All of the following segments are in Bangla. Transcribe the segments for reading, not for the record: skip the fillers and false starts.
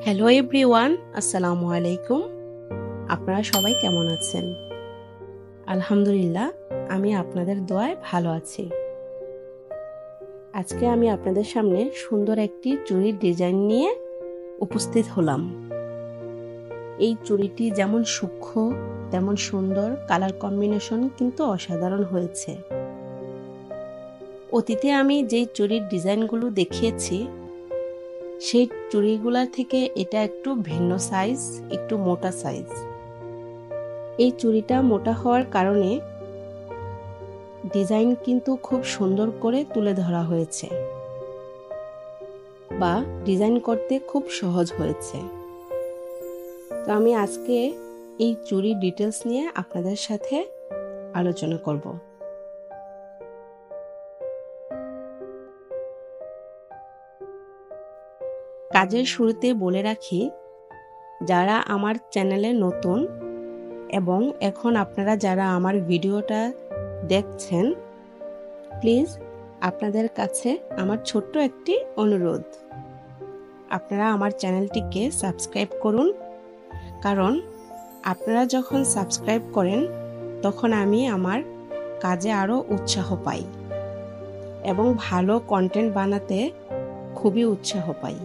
হ্যালো এভরিওয়ান, আসসালামু আলাইকুম। আপনারা সবাই কেমন আছেন? আলহামদুলিল্লাহ, আমি আপনাদের দোয়ায় ভালো আছি। আজকে আমি আপনাদের সামনে সুন্দর একটি চুড়ির ডিজাইন নিয়ে উপস্থিত হলাম। এই চুড়িটি যেমন সূক্ষ্ম তেমন সুন্দর, কালার কম্বিনেশন কিন্তু অসাধারণ হয়েছে। অতীতে আমি যেই চুড়ির ডিজাইনগুলো দেখিয়েছি সেই চুড়িগুলার থেকে এটা একটু ভিন্ন সাইজ, একটু মোটা সাইজ। এই চুড়িটা মোটা হওয়ার কারণে ডিজাইন কিন্তু খুব সুন্দর করে তুলে ধরা হয়েছে বা ডিজাইন করতে খুব সহজ হয়েছে। তো আমি আজকে এই চুড়ির ডিটেলস নিয়ে আপনাদের সাথে আলোচনা করব। কাজের শুরুতে বলে রাখি, যারা আমার চ্যানেলে নতুন এবং এখন আপনারা যারা আমার ভিডিওটা দেখছেন, প্লিজ আপনাদের কাছে আমার ছোট্ট একটি অনুরোধ, আপনারা আমার চ্যানেলটিকে সাবস্ক্রাইব করুন। কারণ আপনারা যখন সাবস্ক্রাইব করেন তখন আমি আমার কাজে আরও উৎসাহ পাই এবং ভালো কন্টেন্ট বানাতে খুবই উৎসাহ পাই।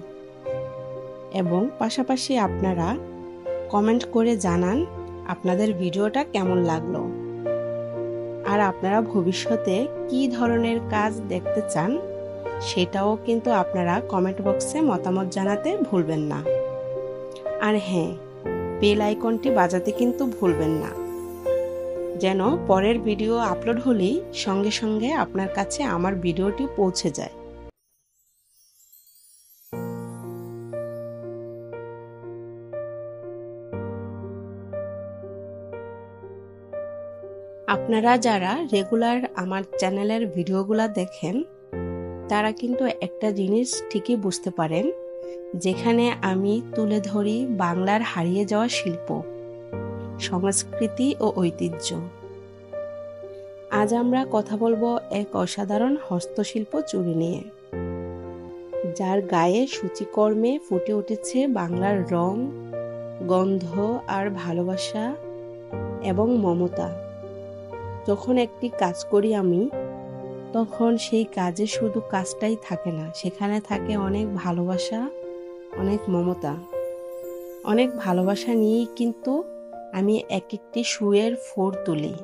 এবং পাশাপাশি আপনারা কমেন্ট করে জানান আপনাদের ভিডিওটা কেমন লাগলো, আর আপনারা ভবিষ্যতে কী ধরনের কাজ দেখতে চান সেটাও কিন্তু আপনারা কমেন্ট বক্সে মতামত জানাতে ভুলবেন না। আর হ্যাঁ, বেল আইকনটি বাজাতে কিন্তু ভুলবেন না, যেন পরের ভিডিও আপলোড হলেই সঙ্গে সঙ্গে আপনার কাছে আমার ভিডিওটি পৌঁছে যায়। আপনারা যারা রেগুলার আমার চ্যানেলের ভিডিওগুলো দেখেন তারা কিন্তু একটা জিনিস ঠিকই বুঝতে পারেন, যেখানে আমি তুলে ধরি বাংলার হারিয়ে যাওয়া শিল্প, সংস্কৃতি ও ঐতিহ্য। আজ আমরা কথা বলবো এক অসাধারণ হস্তশিল্প চুড়ি নিয়ে, যার গায়ে সূচিকর্মে ফুটে উঠেছে বাংলার রং, গন্ধ আর ভালোবাসা এবং মমতা। যখন একটি কাজ করি আমি, তখন সেই কাজে শুধু কাজটাই থাকে না, সেখানে থাকে অনেক ভালোবাসা, অনেক মমতা। অনেক ভালোবাসা নিয়েই কিন্তু আমি এক একটি সুয়ের ফোর তুলি।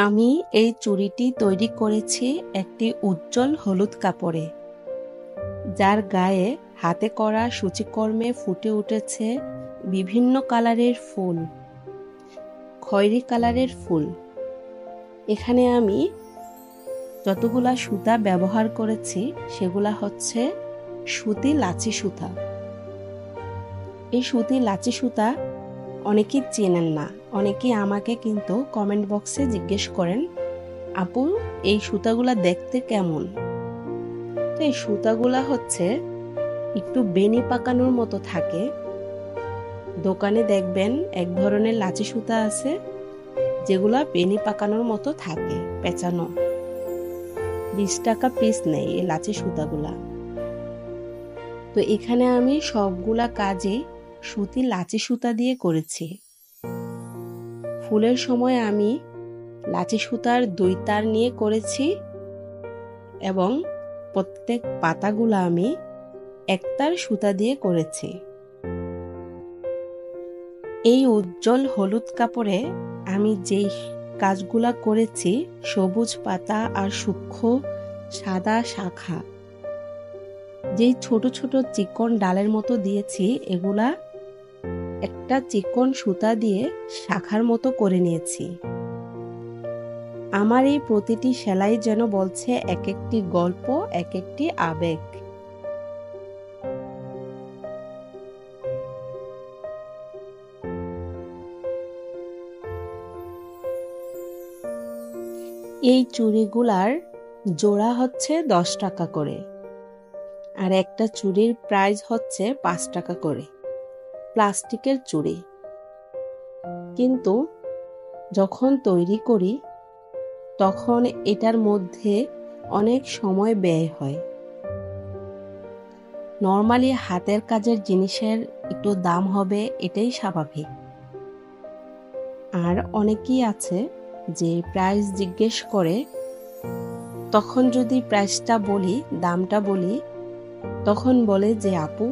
আমি এই চুড়িটি তৈরি করেছি একটি উজ্জ্বল হলুদ কাপড়ে, যার গায়ে হাতে করা সূচিকর্মে ফুটে উঠেছে বিভিন্ন কালারের ফুল, খয়েরি কালারের ফুল। এখানে আমি যতগুলা সুতা ব্যবহার করেছি সেগুলা হচ্ছে সুতি লাচি সুতা। এই সুতি লাচি সুতা অনেকেই চেনেন না, অনেকেই আমাকে কিন্তু কমেন্ট বক্সে জিজ্ঞেস করেন, আপু এই সুতাগুলা দেখতে কেমন? তো এই সুতাগুলা হচ্ছে একটু বেনি পাকানোর মতো থাকে। দোকানে দেখবেন এক ধরনের লাচি সুতা আছে যেগুলা বেনি পাকানোর মতো থাকে, পেঁচানো। 20 টাকা পিস নেই এই লাচি সুতাগুলা। তো এখানে আমি সবগুলা কাজে সুতি লাচি সুতা দিয়ে করেছি। ফুলের সময় আমি লাচি সুতার 2 তার নিয়ে করেছি এবং প্রত্যেক পাতাগুলা আমি 1 তার সুতা দিয়ে করেছি। এই উজ্জ্বল হলুদ কাপড়ে আমি যেই কাজগুলা করেছি, সবুজ পাতা আর সূক্ষ্ম সাদা শাখা, যেই ছোট ছোট চিকন ডালের মতো দিয়েছি, এগুলা একটা চিকন সুতা দিয়ে শাখার মতো করে নিয়েছি। আমার এই প্রতিটি সেলাই যেন বলছে এক একটি গল্প, এক একটি আবেগ। এই চুড়িগুলার জোড়া হচ্ছে 10 টাকা করে, আর একটা চুড়ির প্রাইস হচ্ছে 5 টাকা করে, প্লাস্টিকের চুড়ি। কিন্তু যখন তৈরি করি তখন এটার মধ্যে অনেক সময় ব্যয় হয়। নর্মালি হাতের কাজের জিনিসের একটু দাম হবে, এটাই স্বাভাবিক। আর অনেকেই আছে যে প্রাইস জিজ্ঞেস করে, তখন যদি প্রাইসটা বলি, দামটা বলি, তখন বলে যে আপু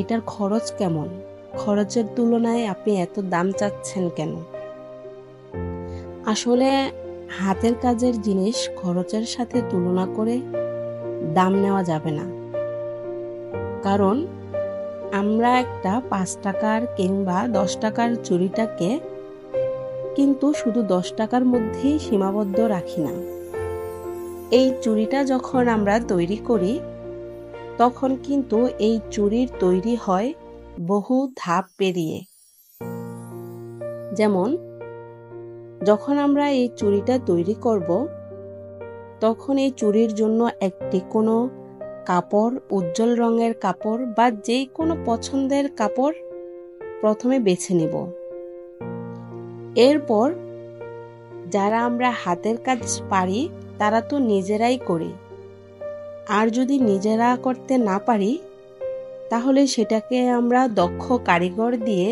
এটার খরচ কেমন, খরচের তুলনায় আপনি এত দাম চাচ্ছেন কেন? আসলে হাতের কাজের জিনিস খরচের সাথে তুলনা করে দাম নেওয়া যাবে না। কারণ আমরা একটা 5 টাকার কিংবা 10 টাকার চুড়িটাকে কিন্তু শুধু 10 টাকার মধ্যেই সীমাবদ্ধ রাখি না। এই চুড়িটা যখন আমরা তৈরি করি তখন কিন্তু এই চুড়ির তৈরি হয় বহু ধাপ পেরিয়ে। যেমন যখন আমরা এই চুড়িটা তৈরি করব তখন এই চুড়ির জন্য একটি কোনো কাপড়, উজ্জ্বল রঙের কাপড় বা যে কোনো পছন্দের কাপড় প্রথমে বেছে নিব। এরপর যারা আমরা হাতের কাজ পারি তারা তো নিজেরাই করি, আর যদি নিজেরা করতে না পারি তাহলে সেটাকে আমরা দক্ষ কারিগর দিয়ে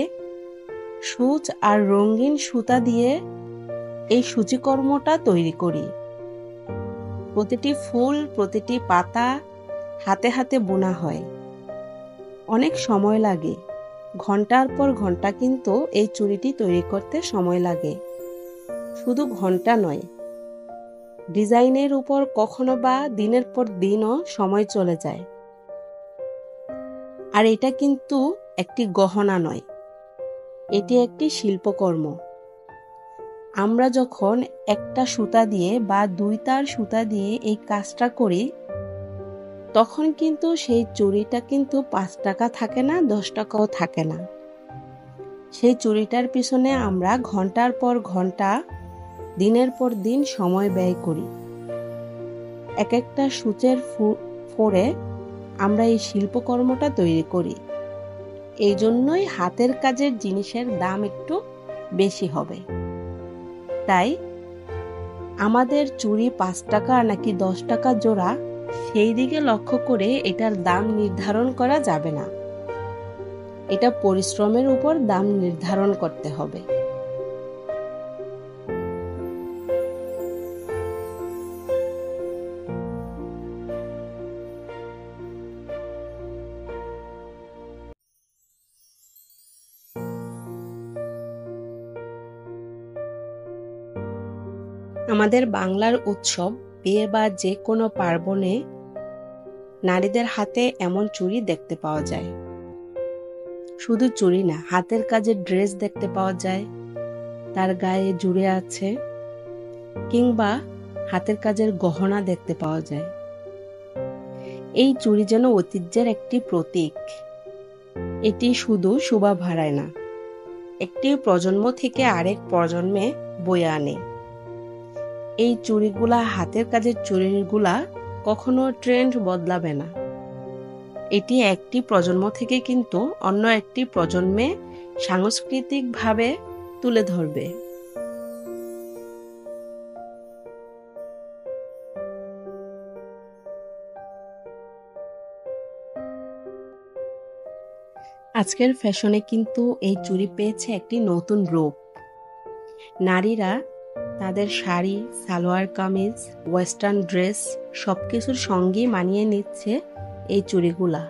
সূচ আর রঙিন সুতা দিয়ে এই সূচিকর্মটা তৈরি করি। প্রতিটি ফুল, প্রতিটি পাতা হাতে হাতে বোনা হয়, অনেক সময় লাগে, ঘন্টার পর ঘন্টা কিন্তু এই চুড়িটি তৈরি করতে সময় লাগে। শুধু ঘন্টা নয়, ডিজাইনের উপর কখনো বা দিনের পর দিনও সময় চলে যায়। আর এটা কিন্তু একটি গহনা নয়, এটি একটি শিল্পকর্ম। আমরা যখন একটা সুতা দিয়ে বা 2 তার সুতা দিয়ে এই কাজটা করি তখন কিন্তু সেই চুড়িটা কিন্তু 5 টাকা থাকে না, 10 টাকাও থাকে না। সেই চুড়িটার পিছনে আমরা ঘন্টার পর ঘন্টা, দিনের পর দিন সময় ব্যয় করি। এক একটা সূচের ফোরে আমরা এই শিল্পকর্মটা তৈরি করি। এই জন্যই হাতের কাজের জিনিসের দাম একটু বেশি হবে। তাই আমাদের চুড়ি 5 টাকা নাকি 10 টাকা জোড়া সেই দিকে লক্ষ্য করে এটার দাম নির্ধারণ করা যাবে না। এটা পরিশ্রমের উপর দাম নির্ধারণ করতে হবে। আমাদের বাংলার উৎসব, বিয়ে বা যে কোনো পার্বণে নারীদের হাতে এমন চুড়ি দেখতে পাওয়া যায়। শুধু চুড়ি না, হাতের কাজের ড্রেস দেখতে পাওয়া যায়, তার গায়ে জুড়ে আছে, কিংবা হাতের কাজের গহনা দেখতে পাওয়া যায়। এই চুড়ি যেন ঐতিহ্যের একটি প্রতীক। এটি শুধু শোভা বাড়ায় না, একটি প্রজন্ম থেকে আরেক প্রজন্মে বয়ে আনে। এই চুড়িগুলা, হাতের কাজের চুড়িগুলা কখনো ট্রেন্ড বদলাবে না। এটি একটি প্রজন্ম থেকে কিন্তু অন্য একটি প্রজন্মে সাংস্কৃতিকভাবে তুলে ধরবে। আজকের ফ্যাশনে কিন্তু এই চুড়ি পেয়েছে একটি নতুন রূপ। নারীরা তাদের শাড়ি, সালোয়ার কামিজ, ওয়েস্টার্ন ড্রেস সবকিছুর সঙ্গেই মানিয়ে নিচ্ছে এই চুড়িগুলা।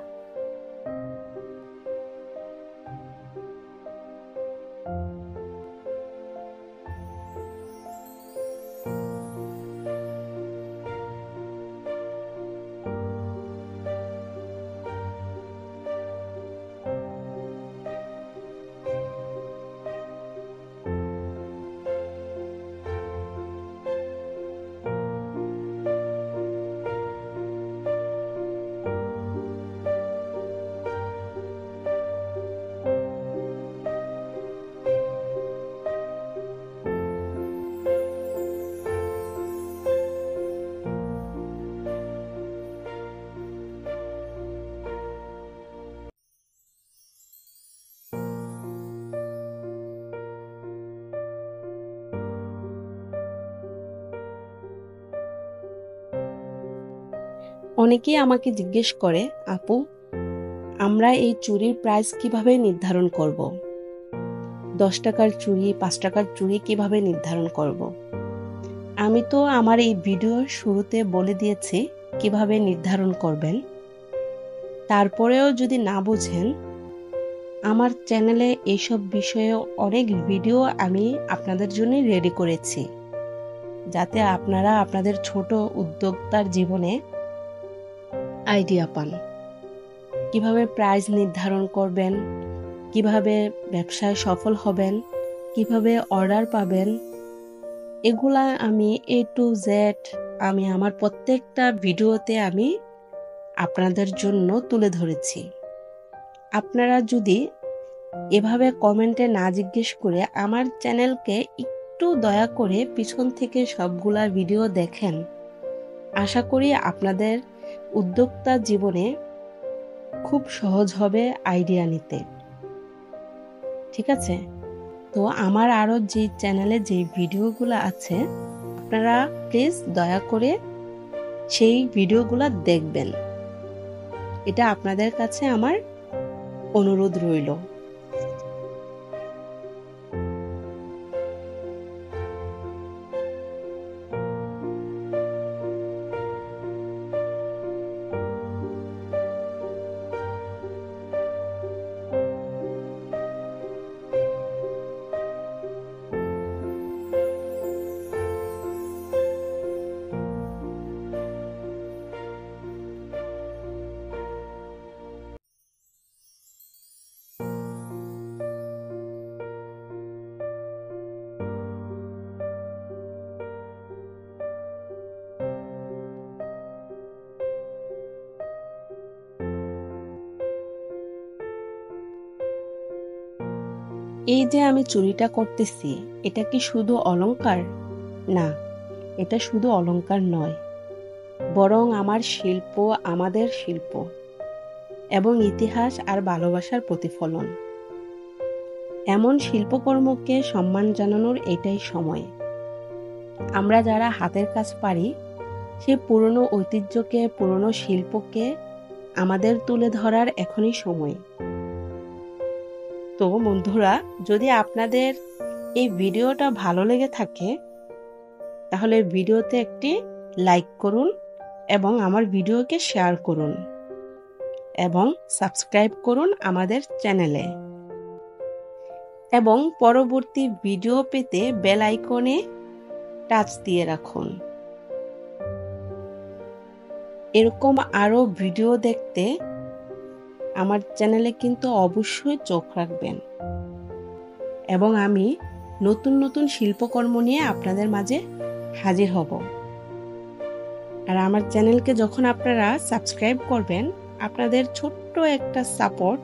অনেকেই আমাকে জিজ্ঞেস করে, আপু আমরা এই চুড়ির প্রাইস কিভাবে নির্ধারণ করব? 10 টাকার চুড়ি, 5 টাকার চুড়ি কিভাবে নির্ধারণ করব? আমি তো আমার এই ভিডিওর শুরুতে বলে দিয়েছি কিভাবে নির্ধারণ করবেন। তারপরেও যদি না বুঝেন, আমার চ্যানেলে এইসব বিষয়ে অনেক ভিডিও আমি আপনাদের জন্য রেডি করেছি, যাতে আপনারা আপনাদের ছোট উদ্যোক্তার জীবনে আইডিয়া পান। কিভাবে প্রাইস নির্ধারণ করবেন, কিভাবে ব্যবসায় সফল হবেন, কিভাবে অর্ডার পাবেন, এগুলা আমি A to Z আমি আমার প্রত্যেকটা ভিডিওতে আমি আপনাদের জন্য তুলে ধরেছি। আপনারা যদি এভাবে কমেন্টে না জিজ্ঞেস করে আমার চ্যানেলকে একটু দয়া করে পিছন থেকে সবগুলা ভিডিও দেখেন, আশা করি আপনাদের উদ্যোক্তা জীবনে খুব সহজ হবে আইডিয়া নিতে। ঠিক আছে? তো আমার আরও যে চ্যানেলে যে ভিডিওগুলো আছে, আপনারা প্লিজ দয়া করে সেই ভিডিওগুলো দেখবেন। এটা আপনাদের কাছে আমার অনুরোধ রইল। এই যে আমি চুরিটা করতেছি, এটা কি শুধু অলংকার? না, এটা শুধু অলংকার নয়, বরং আমার শিল্প, আমাদের শিল্প এবং ইতিহাস আর ভালোবাসার প্রতিফলন। এমন শিল্পকর্মকে সম্মান জানানোর এটাই সময়। আমরা যারা হাতের কাজ পারি, সেই পুরনো ঐতিহ্যকে, পুরনো শিল্পকে আমাদের তুলে ধরার এখনই সময়। তো বন্ধুরা, যদি আপনাদের এই ভিডিওটা ভালো লেগে থাকে, তাহলে ভিডিওতে একটি লাইক করুন এবং আমার ভিডিওকে শেয়ার করুন এবং সাবস্ক্রাইব করুন আমাদের চ্যানেলে, এবং পরবর্তী ভিডিও পেতে বেল আইকনে টাচ দিয়ে রাখুন। এরকম আরও ভিডিও দেখতে আমার চ্যানেলে কিন্তু অবশ্যই চোখ রাখবেন, এবং আমি নতুন নতুন শিল্পকর্ম নিয়ে আপনাদের মাঝে হাজির হব। আর আমার চ্যানেলকে যখন আপনারা সাবস্ক্রাইব করবেন, আপনাদের ছোট্ট একটা সাপোর্ট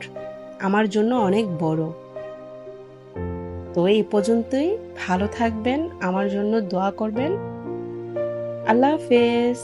আমার জন্য অনেক বড়। তো এই পর্যন্তই, ভালো থাকবেন, আমার জন্য দোয়া করবেন। আল্লাহ হাফেজ।